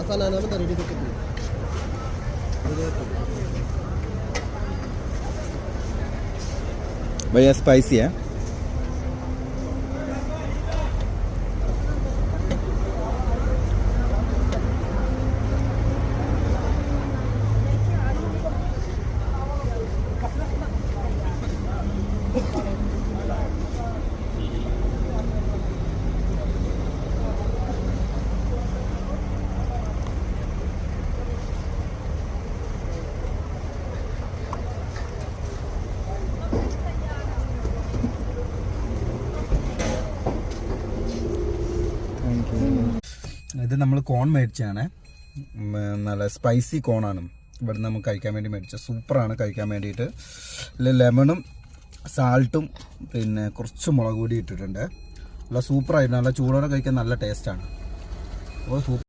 मसाला ना में रेडी करके दियो भैया स्पाइसी है ഇത് നമ്മൾ കോൺ മേടിച്ചാണ് നല്ല സ്പൈസി കോണാണ് ഇവിടെ നമുക്ക് കഴിക്കാൻ വേണ്ടി മേടിച്ചത് സൂപ്പറാണ് കഴിക്കാൻ വേണ്ടിയിട്ട് ലെമണും സാൾട്ടും പിന്നെ കുറച്ച് മുളക് പൊടി ഇട്ടിട്ടുണ്ട് നല്ല സൂപ്പറായിട്ട് നല്ല ചൂടോടെ കഴിക്കാൻ നല്ല ടേസ്റ്റാണ് അപ്പോൾ